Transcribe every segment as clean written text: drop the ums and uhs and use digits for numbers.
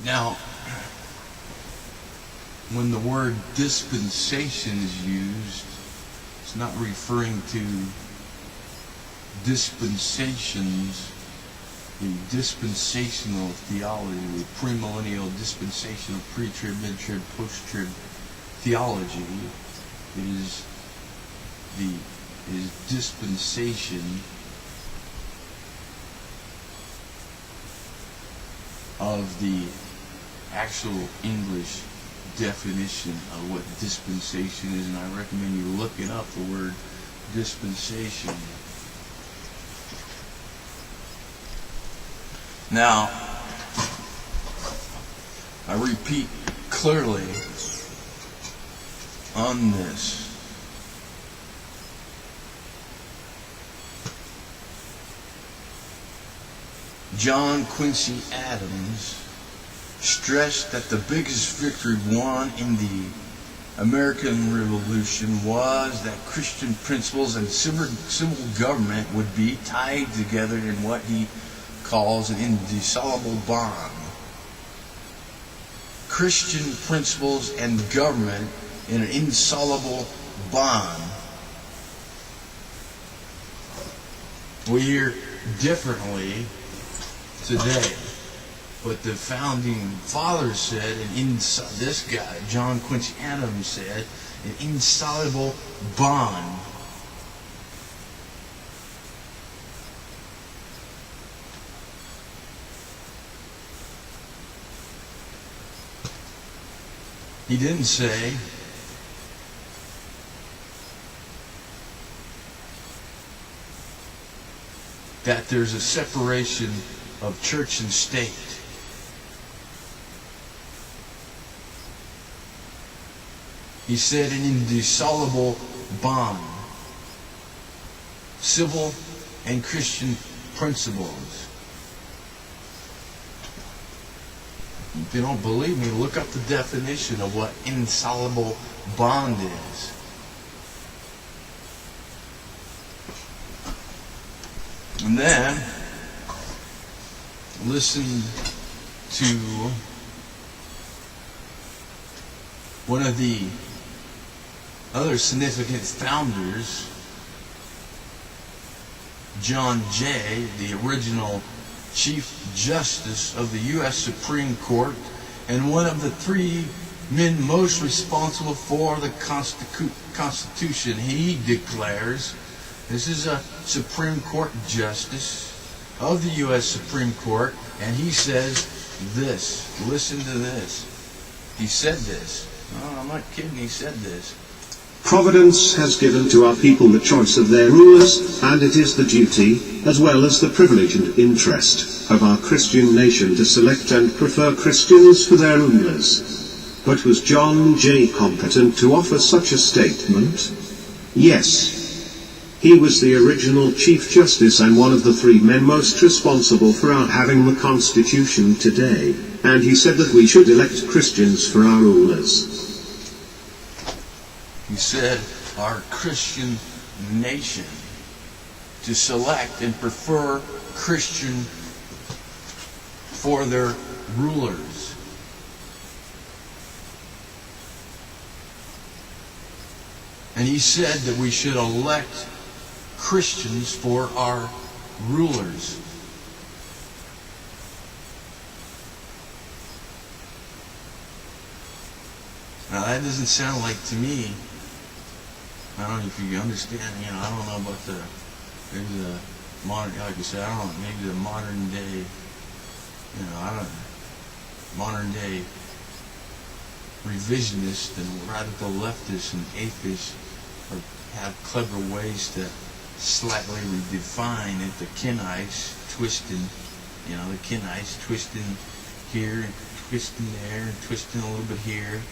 Now, when the word dispensation is used, it's not referring to dispensations, the dispensational theology, the premillennial dispensational pre-trib, mid-trib, post-trib theology. It is dispensation of the actual English definition of what dispensation is, and I recommend you looking up the word dispensation. Now, I repeat clearly on this. John Quincy Adams stressed that the biggest victory won in the American Revolution was that Christian principles and civil government would be tied together in what he calls an indissoluble bond. Christian principles and government in an indissoluble bond. We hear differently today, but the founding fathers said, this guy, John Quincy Adams said, an indissoluble bond. He didn't say that there's a separation of church and state. He said an indissoluble bond. Civil and Christian principles. If you don't believe me, look up the definition of what indissoluble bond is. And then, listen to one of the other significant founders, John Jay, the original Chief Justice of the U.S. Supreme Court, and one of the three men most responsible for the Constitution. He declares, this is a Supreme Court Justice of the U.S. Supreme Court, and he says this. Listen to this. He said this. No, I'm not kidding, he said this. Providence has given to our people the choice of their rulers, and it is the duty, as well as the privilege and interest, of our Christian nation to select and prefer Christians for their rulers. But was John Jay competent to offer such a statement? Yes. He was the original Chief Justice and one of the three men most responsible for our having the Constitution today, and he said that we should elect Christians for our rulers. He said our Christian nation to select and prefer Christian for their rulers. And he said that we should elect Christians for our rulers. Now that doesn't sound like, to me, I don't know if you understand, I don't know about maybe the modern, like I said, I don't know, maybe the modern day, modern day revisionists and radical leftists and atheists have clever ways to slightly redefine it. The Kenites twisting, the Kenites twisting here, twisting there, and twisting a little bit here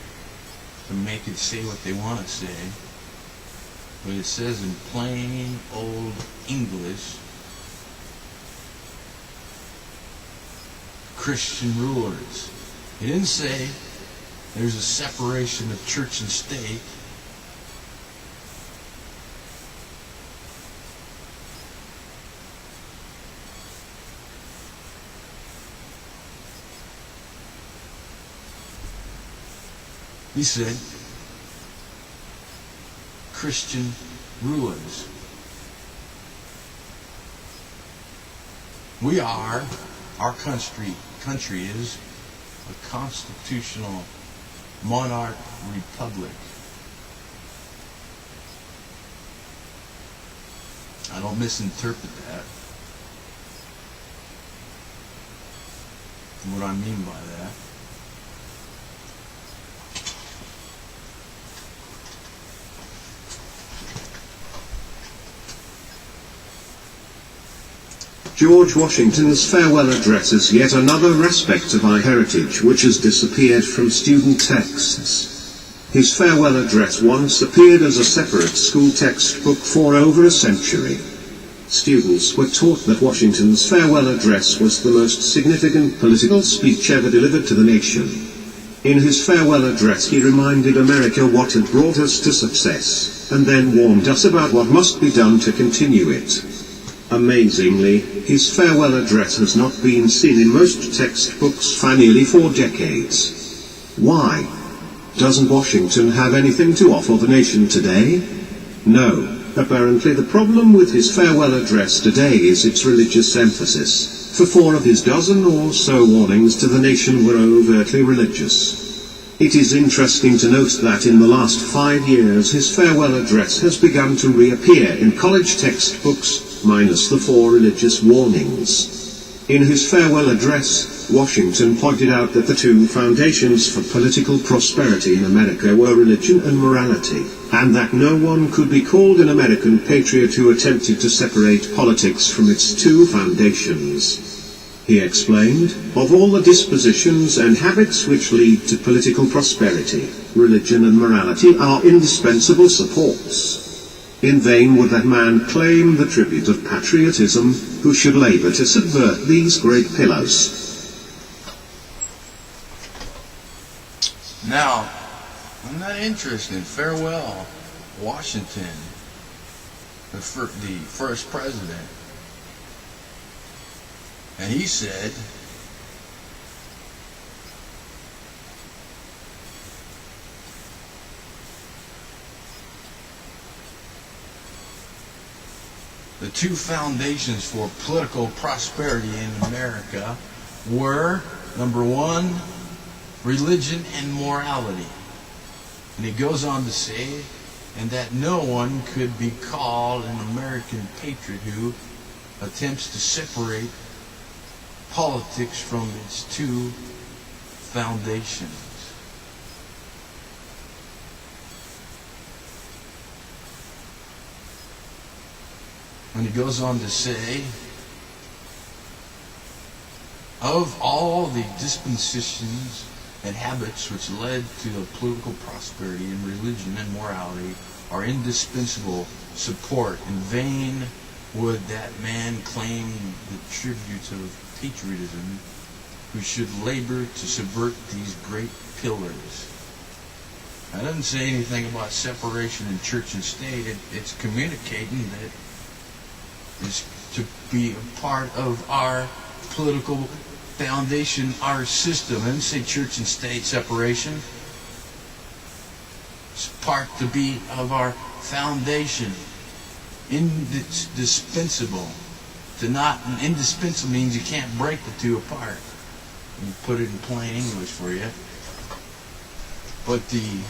to make it say what they want to say. But it says in plain old English, Christian rulers. He didn't say there's a separation of church and state. He said, Christian rulers. Our country is a constitutional monarch republic. I don't misinterpret that. What I mean by that. George Washington's farewell address is yet another aspect of our heritage which has disappeared from student texts. His farewell address once appeared as a separate school textbook for over a century. Students were taught that Washington's farewell address was the most significant political speech ever delivered to the nation. In his farewell address he reminded America what had brought us to success, and then warned us about what must be done to continue it. Amazingly, his farewell address has not been seen in most textbooks for nearly 4 decades. Why? Doesn't Washington have anything to offer the nation today? No. Apparently the problem with his farewell address today is its religious emphasis, for 4 of his dozen or so warnings to the nation were overtly religious. It is interesting to note that in the last 5 years his farewell address has begun to reappear in college textbooks, minus the 4 religious warnings. In his farewell address, Washington pointed out that the 2 foundations for political prosperity in America were religion and morality, and that no one could be called an American patriot who attempted to separate politics from its 2 foundations. He explained, of all the dispositions and habits which lead to political prosperity, religion and morality are indispensable supports. In vain would that man claim the tribute of patriotism, who should labor to subvert these great pillars. Now, isn't that interesting? Farewell, Washington, the first president. And he said, the 2 foundations for political prosperity in America were, number 1, religion and morality. And he goes on to say, and that no one could be called an American patriot who attempts to separate politics from its 2 foundations. And he goes on to say, of all the dispositions and habits which led to the political prosperity in religion and morality are indispensable support. In vain would that man claim the tribute of patriotism, who should labor to subvert these great pillars. That doesn't say anything about separation in church and state. It's communicating that it's to be a part of our political foundation, our system. I didn't say church and state separation. It's part to be of our foundation. Indispensable. Indispensable means you can't break the 2 apart. You put it in plain English for you. But the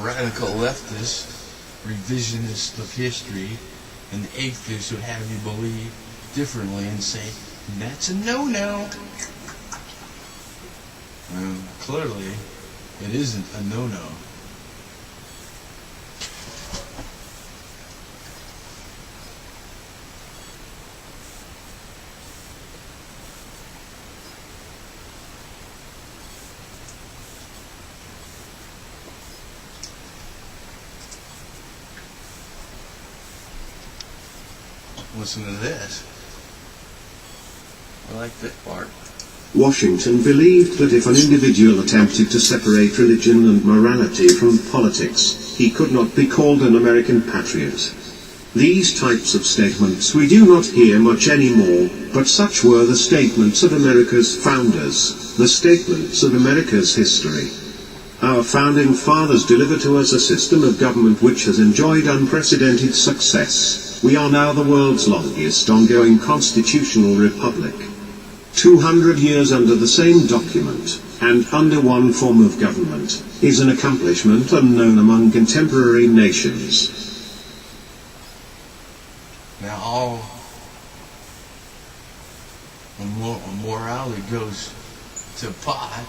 radical leftist, revisionist of history, and the atheists would have you believe differently and say, that's a no-no. Clearly, it isn't a no-no. Listen to this. I like that part. Washington believed that if an individual attempted to separate religion and morality from politics, he could not be called an American patriot. These types of statements we do not hear much anymore, but such were the statements of America's founders, the statements of America's history. Our founding fathers delivered to us a system of government which has enjoyed unprecedented success. We are now the world's longest ongoing constitutional republic. 200 years under the same document, and under one form of government, is an accomplishment unknown among contemporary nations. Now all morality goes to pot,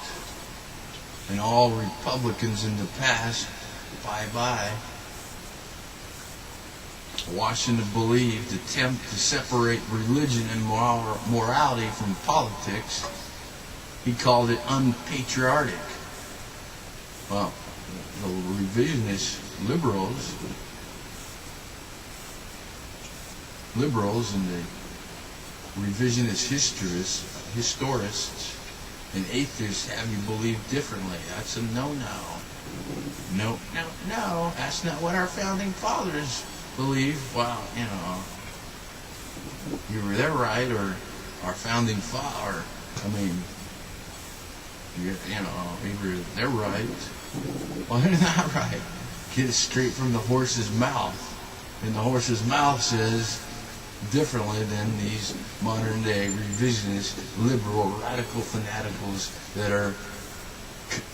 and all Republicans in the past, bye-bye. Washington believed the attempt to separate religion and morality from politics, he called it unpatriotic. Well, the revisionist liberals and the revisionist historists and atheists have you believe differently. That's a no-no. No, that's not what our founding fathers believe. Well, either they're right or our founding father. Either they're right or they're not right. Get it straight from the horse's mouth. And the horse's mouth says differently than these modern day revisionist, liberal, radical fanaticals that are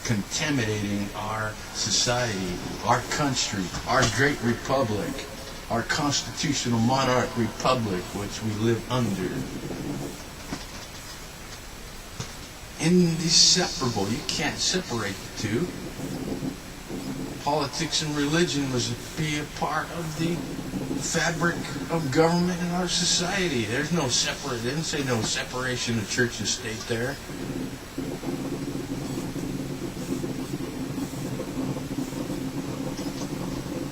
contaminating our society, our country, our great republic, our constitutional monarch republic which we live under. Inseparable. You can't separate the two. Politics and religion must be a part of the fabric of government in our society. There's no separate, it didn't say no separation of church and state there.